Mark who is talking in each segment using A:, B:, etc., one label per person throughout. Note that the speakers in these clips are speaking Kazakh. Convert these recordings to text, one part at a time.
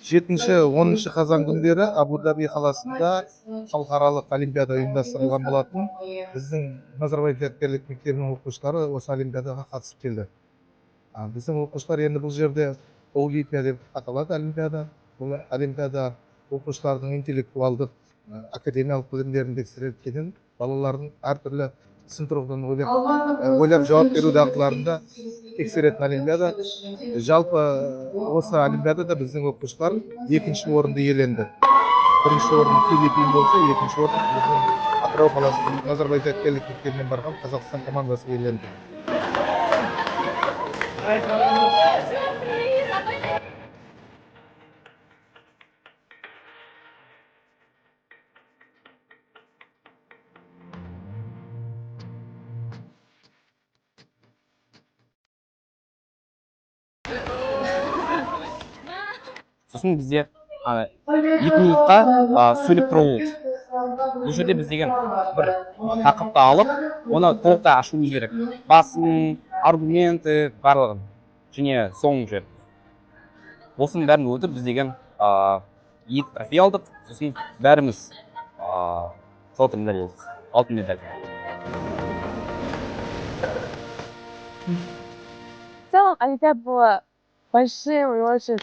A: 7-10 қазан күндері Абу-Даби қаласында халықаралық олимпиада ұйымдастырылған болатын. Біздің Назарбаев зияткерлік мектебінің оқушылары осы олимпиадаға қатысып келді. Біздің оқушылар енді бұл жерде олимпиада деп аталады олимпиада. Бұл олимпиада оқушылардың интеллектуалдық академиялық білімдерін тексеретін балалардың әртүрлі сын тұрғыдан ойлап жауап беру дағдыларында тексеретін олимпиада. Жалпы осы олимпиадада біздің оқушылар екінші орынды иеленді. Бірінші орын Филиппин болса, екінші орын біздің Атырау қаласының Назарбаев зияткерлік мектебінен барған Қазақстан командасы иеленді.
B: Сосын бізде 2 минутқа сөйлеп тұру болды. Бұл жерде біз деген бір тақырыпты алып, оны толықтай ашуымыз керек. Басын, аргументы, барлығын. Және соңғы жер. Осының бәрін өтіп біз деген 2 трофей алдық. Сосын бәріміз золотой медаль алдық. Алтын медаль.
C: В целом, олимпиада была большим и очень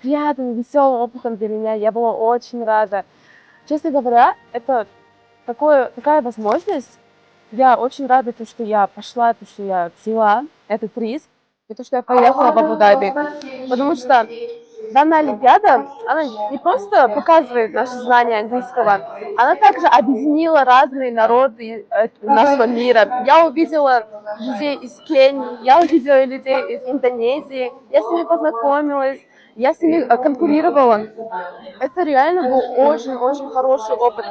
C: приятным, веселым опытом для меня. Я была очень рада. Честно говоря, это такая возможность. Я очень рада, что я пошла, что я взяла этот приз, и что я поехала в Абу-Даби. Потому что данная олимпиада, она не просто показывает наши знания английского, она также объединила разные народы нашего мира. Я увидела людей из Кении, я увидела людей из Индонезии, я с ними познакомилась, я с ними конкурировала. Это реально был очень-очень хороший опыт.